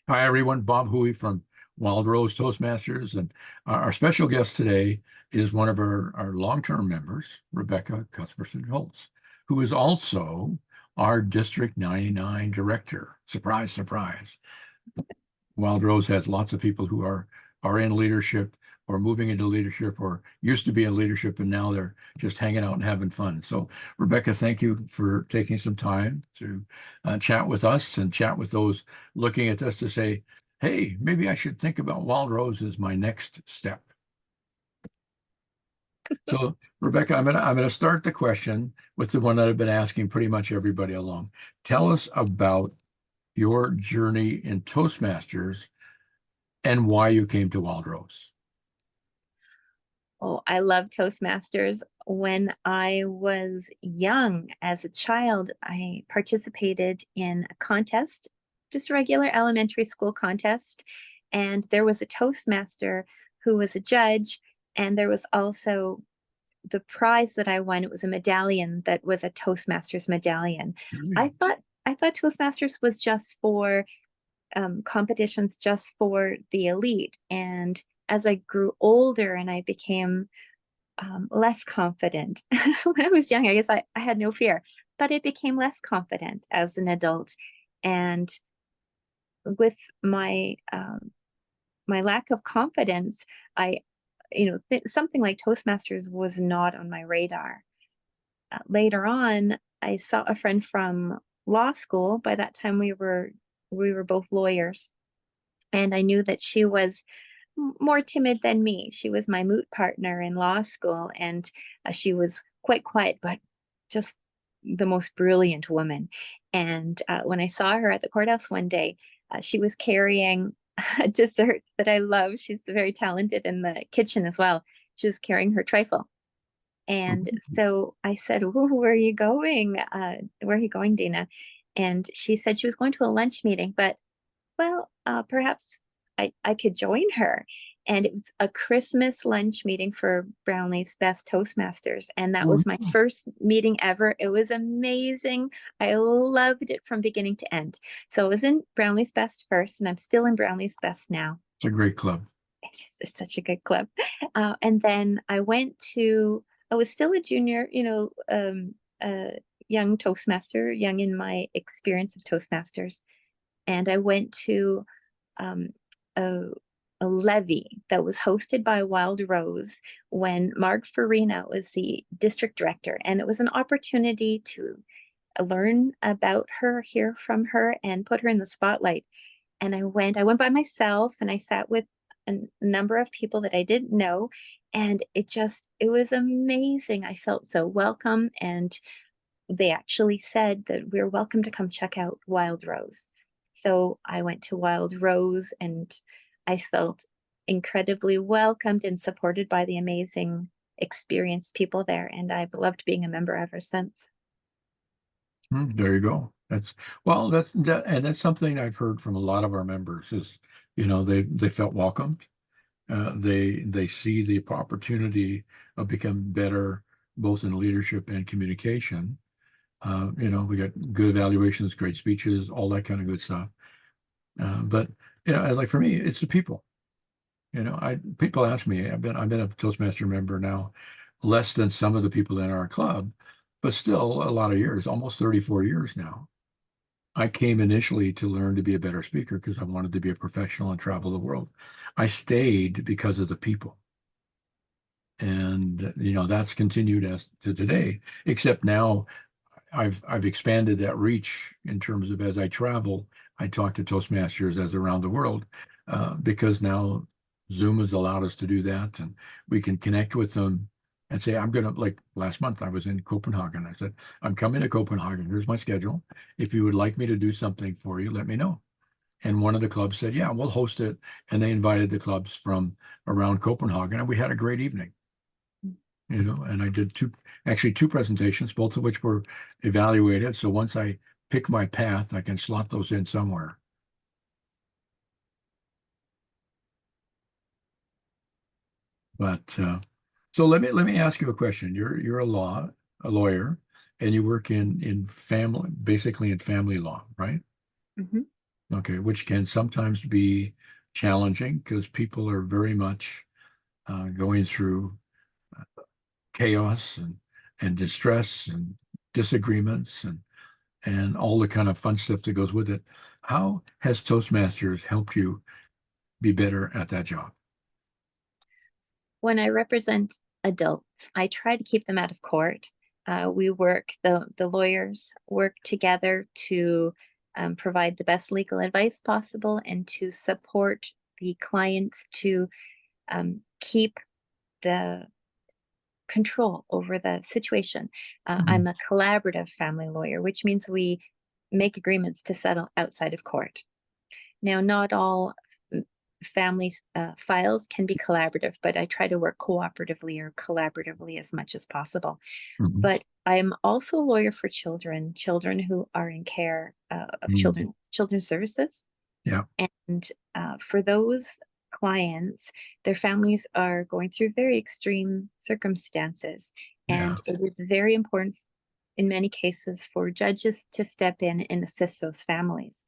Hi, everyone. Bob Huey from Wild Rose Toastmasters. And our special guest today is one of our long-term members, Rebecca Cuthbertson Hulst, who is also our District 99 Director. Surprise, surprise. Wild Rose has lots of people who are in leadership or moving into leadership or used to be in leadership and now they're just hanging out and having fun. So, Rebecca, thank you for taking some time to chat with us and chat with those looking at us to say, hey, maybe I should think about Wild Rose as my next step. So, Rebecca, I'm gonna start the question with the one that I've been asking pretty much everybody along. Tell us about your journey in Toastmasters and why you came to Wild Rose. Oh, I love Toastmasters. When I was young, as a child, I participated in a contest, just a regular elementary school contest. And there was a Toastmaster who was a judge. And there was also the prize that I won. It was a medallion that was a Toastmasters medallion. I thought I thought Toastmasters was just for competitions just for the elite. And as I grew older and I became less confident, when I was young, I guess I had no fear, but I became less confident as an adult. And with my lack of confidence, I, something like Toastmasters was not on my radar. Later on, I saw a friend from law school. By that time, we were both lawyers, and I knew that she was more timid than me. She was my moot partner in law school, and she was quite quiet, but just the most brilliant woman. And when I saw her at the courthouse one day, she was carrying a dessert that I love. She's very talented in the kitchen as well. She was carrying her trifle. And so I said, "Ooh, where are you going? Where are you going, Dana?" And she said she was going to a lunch meeting, but perhaps I could join her. And it was a Christmas lunch meeting for Brownlee's Best Toastmasters. And that was my first meeting ever. It was amazing. I loved it from beginning to end. So I was in Brownlee's Best first, and I'm still in Brownlee's Best now. It's a great club. It's such a good club. And then I was still a junior, a young Toastmaster, young in my experience of Toastmasters. And I went to um, a, a levee that was hosted by Wild Rose when Marg Farina was the district director. And it was an opportunity to learn about her, hear from her, and put her in the spotlight. And I went by myself and I sat with a number of people that I didn't know. And it was amazing. I felt so welcome. And they actually said that we're welcome to come check out Wild Rose. So I went to Wild Rose and I felt incredibly welcomed and supported by the amazing, experienced people there. And I've loved being a member ever since. There you go. And that's something I've heard from a lot of our members is, they felt welcomed. They see the opportunity of becoming better both in leadership and communication. We got good evaluations, great speeches, all that kind of good stuff. But like for me, it's the people. People ask me, I've been a Toastmaster member now, less than some of the people in our club, but still a lot of years, almost 34 years now. I came initially to learn to be a better speaker because I wanted to be a professional and travel the world. I stayed because of the people. And that's continued as to today, except now I've expanded that reach in terms of as I travel, I talk to Toastmasters as around the world because now Zoom has allowed us to do that, and we can connect with them and say, I'm gonna like last month I was in Copenhagen. I said, I'm coming to Copenhagen. Here's my schedule. If you would like me to do something for you, let me know. And one of the clubs said, yeah, we'll host it. And they invited the clubs from around Copenhagen, and we had a great evening. And I did actually two presentations, both of which were evaluated. So once I pick my path, I can slot those in somewhere. But so let me ask you a question. You're a lawyer, and you work in family, basically in family law, right? Mhm. Okay, which can sometimes be challenging because people are very much going through chaos and distress and disagreements and all the kind of fun stuff that goes with it. How has Toastmasters helped you be better at that job? When I represent adults, I try to keep them out of court. The lawyers work together to provide the best legal advice possible and to support the clients to keep the control over the situation. Mhm. I'm a collaborative family lawyer, which means we make agreements to settle outside of court. Now, not all family files can be collaborative, but I try to work cooperatively or collaboratively as much as possible. Mhm. But I'm also a lawyer for children, children who are in care of Mhm. children's services. Yeah, And for those clients, their families are going through very extreme circumstances. yeah. And it is very important in many cases for judges to step in and assist those families.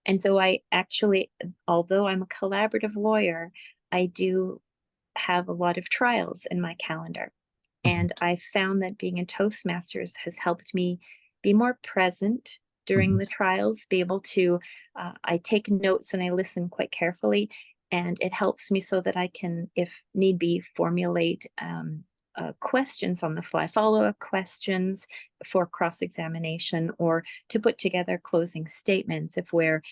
And so I actually, although I'm a collaborative lawyer, I do have a lot of trials in my calendar. Mhm. And I found that being in Toastmasters has helped me be more present during Mhm. the trials, be able to, I take notes and I listen quite carefully. And it helps me so that I can, if need be, formulate questions on the fly, follow up questions for cross examination, or to put together closing statements if we're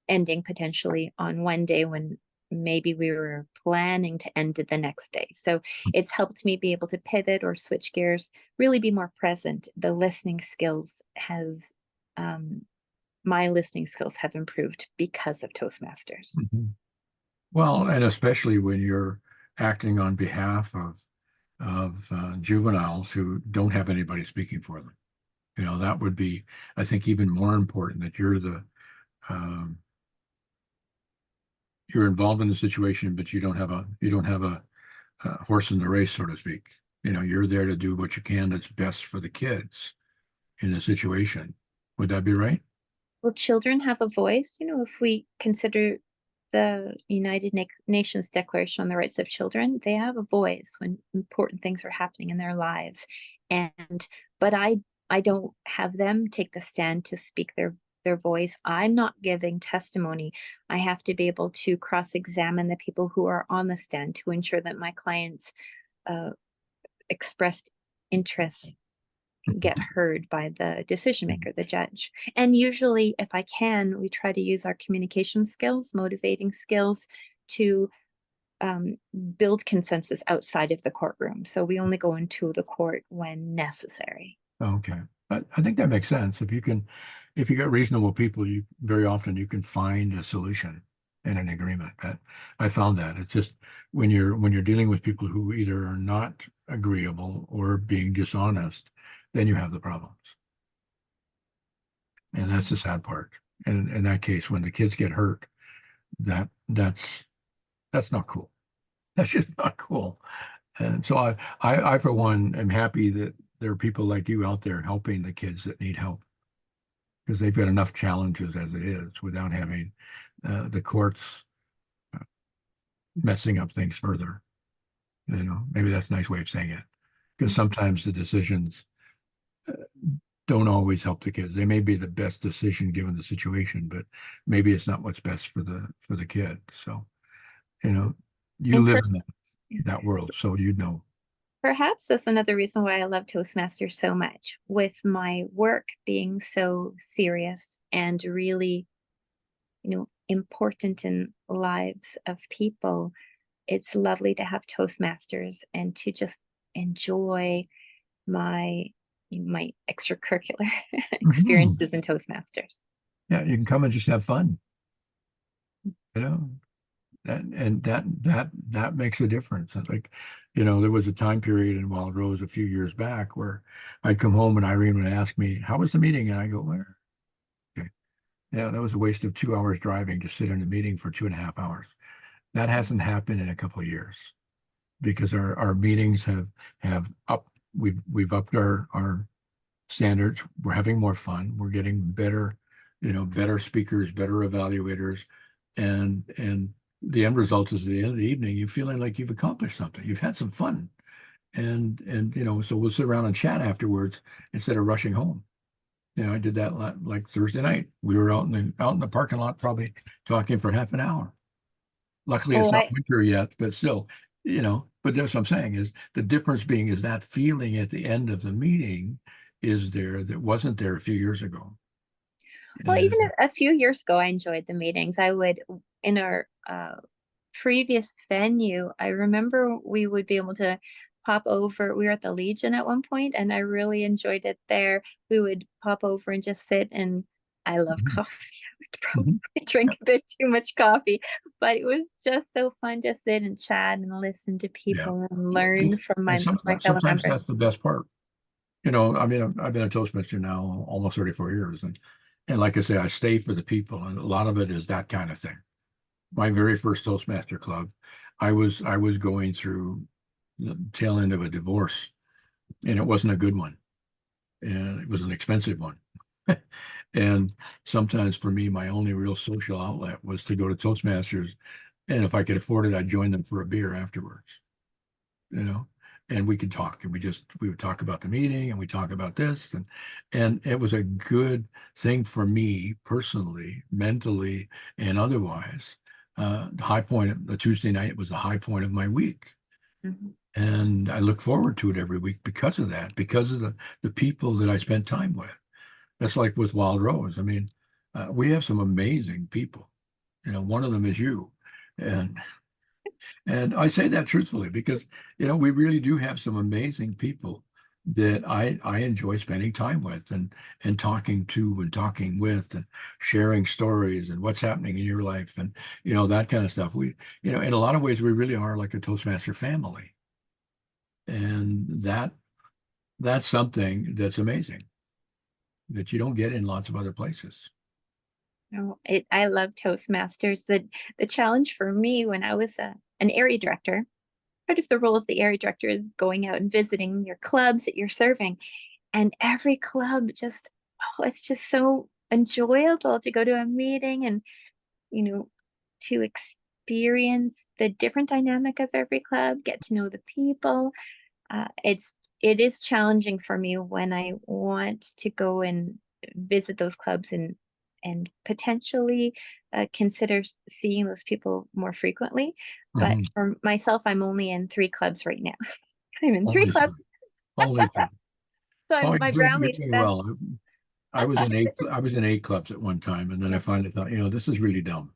ending potentially on one day when maybe we were planning to end it the next day. So it's helped me be able to pivot or switch gears, really be more present. The listening skills has, um, my listening skills have improved because of Toastmasters. Mhm. Well, and especially when you're acting on behalf of juveniles who don't have anybody speaking for them. That would be, I think, even more important that um, you're involved in the situation, but you don't have a horse in the race, so to speak. You're there to do what you can that's best for the kids in the situation. Would that be right? Will children have a voice? If we consider the Nations Declaration on the Rights of Children, they have a voice when important things are happening in their lives. And but I don't have them take the stand to speak their voice. I'm not giving testimony. I have to be able to cross-examine the people who are on the stand to ensure that my clients uh, expressed interest get heard by the decision maker, the judge. And usually, if I can, we try to use our communication skills, motivating skills to um, build consensus outside of the courtroom. So we only go into the court when necessary. Okay. I think that makes sense. If you get reasonable people, you very often you can find a solution and an agreement. I found that it's just when you're dealing with people who either are not agreeable or being dishonest, then you have the problems. And that's the sad part. And in that case, when the kids get hurt, that's not cool. That's just not cool. And so I for one am happy that there are people like you out there helping the kids that need help because they've got enough challenges as it is without having the courts messing up things further. Maybe that's a nice way of saying it. Because sometimes the decisions don't always help the kids. They may be the best decision given the situation, but maybe it's not what's best for the kid. So, you know, you And live in that world, so you know. perhaps that's another reason why I love Toastmasters so much. With my work being so serious and really, important in lives of people, it's lovely to have Toastmasters and to just enjoy my my extracurricular Mhm. experiences in Toastmasters. Yeah, you can come and just have fun, you know. And that makes a difference. And like, there was a time period in Wild Rose a few years back where I'd come home and Irene would ask me, "How was the meeting?" And I go, "Where?" Okay. Yeah, that was a waste of 2 hours driving to sit in a meeting for 2.5 hours. That hasn't happened in a couple of years because our meetings have up we've upped our standards. We're having more fun. We're getting better better speakers, better evaluators, and the end result is at the end of the evening, you're feeling like you've accomplished something. You've had some fun. And so we'll sit around and chat afterwards instead of rushing home. I did that like Thursday night. We were out in the parking lot, probably talking for half an hour. Luckily, Oh, it's not winter yet, but still, but that's what I'm saying is the difference being is that feeling at the end of the meeting is there that wasn't there a few years ago. well, even And a few years ago, I enjoyed the meetings. I would, in our previous venue, I remember we would be able to pop over. We were at the Legion at one point, and I really enjoyed it there. We would pop over and just sit, and I love Mhm, coffee. I would mhm. probably drink a bit too much coffee, but it was just so fun to sit and chat and listen to Yeah. people and Yeah. learn from And my sometimes, fellow sometimes members. that's the best part. I mean, I've been a Toastmaster now almost 34 years. And like I say, I stay for the people. And a lot of it is that kind of thing. My very first Toastmaster club, I was going through the tail end of a divorce, and it wasn't a good one. And it was an expensive one. And sometimes for me, my only real social outlet was to go to Toastmasters. And if I could afford it, I'd join them for a beer afterwards, you know, and we could talk and we would talk about the meeting and we talk about this. And it was a good thing for me personally, mentally, and otherwise. The high point of the Tuesday night was the high point of my week. Mhm. And I look forward to it every week because of that, because of the people that I spent time with. That's like with Wild Rose. I mean, we have some amazing people. One of them is you. And and I say that truthfully because, we really do have some amazing people that I enjoy spending time with and talking to and talking with and sharing stories and what's happening in your life and, that kind of stuff. In a lot of ways, we really are like a Toastmaster family. And that's something that's amazing that you don't get in lots of other places. No, I love Toastmasters. The challenge for me when I was an area director, part of the role of the area director is going out and visiting your clubs that you're serving. And every club just, oh, it's just so enjoyable to go to a meeting and, you know, to experience the different dynamic of every club, get to know the people. It is challenging for me when I want to go and visit those clubs and potentially consider seeing those people more frequently. But Mhm. for myself, I'm only in three clubs right now. I'm in three Only clubs, three. Only three. so Oh, my you're Brownlee's doing best. well. I was in eight clubs at one time, and then I finally thought, this is really dumb.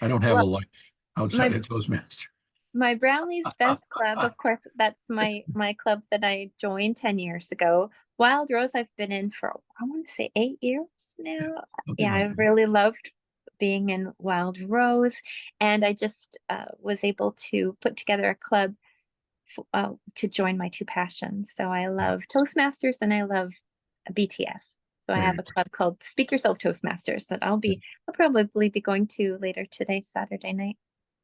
I don't have a Well, life outside my of Toastmaster. my Brownlee's best club, of course, that's my club that I joined 10 years ago. Wild Rose, I've been in for, I want to say 8 years Yeah, now. something Yeah, like I've that. really loved being in Wild Rose. And I just was able to put together a club to join my two passions. So I Yeah, love Toastmasters and I love BTS. So I there have you a club called Speak Yourself Toastmasters that go. I'll probably be going to later today, Saturday night.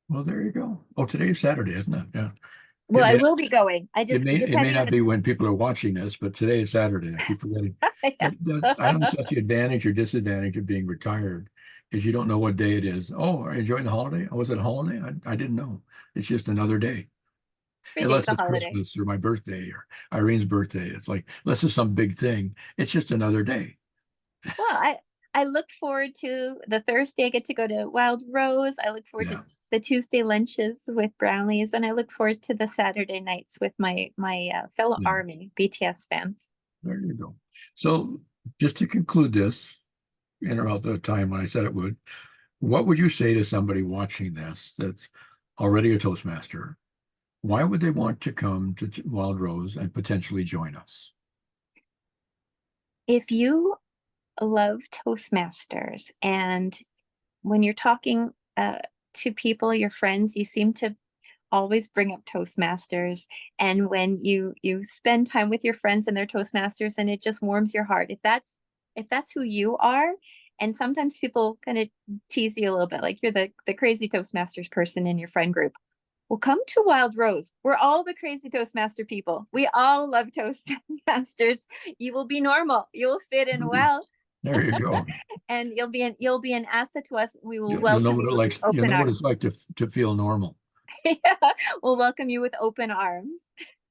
Well, there you go. Oh, today is Saturday, isn't it? Yeah. Well, It I may will be going. I it just, may it may depending not on be when people are watching this, but today is Saturday. I keep forgetting. yeah. I don't know if that's the advantage or disadvantage of being retired, is you don't know what day it is. Oh, are you enjoying the holiday? Oh, was it a holiday? I didn't know. It's just another day. Everything's Unless a it's holiday. Christmas or my birthday or Irene's birthday. It's like, unless it's some big thing, it's just another day. Well, I look forward to the Thursday I get to go to Wild Rose. I look forward to Yeah. the Tuesday lunches with Brownlees, and I look forward to the Saturday nights with my fellow Yeah. Army BTS fans. There you go. So just to conclude this, in about the time when I said it would, what would you say to somebody watching this that's already a Toastmaster? Why would they want to come to Wild Rose and potentially join us? If you love Toastmasters and when you're talking to people, your friends, you seem to always bring up Toastmasters. And when you spend time with your friends and their Toastmasters, and it just warms your heart. If that's who you are, and sometimes people kind of tease you a little bit, like you're the crazy Toastmasters person in your friend group. Well, come to Wild Rose. We're all the crazy Toastmaster people. We all love Toastmasters. You will be normal. You will fit in well. There you go. And you'll be an asset to us. We will You'll know welcome what it you with likes. You'll open know what arms. it's like to feel normal. Yeah, we'll welcome you with open arms.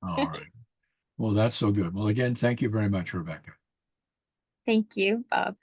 All right. Well, that's so good. Well, again, thank you very much, Rebecca. Thank you, Bob.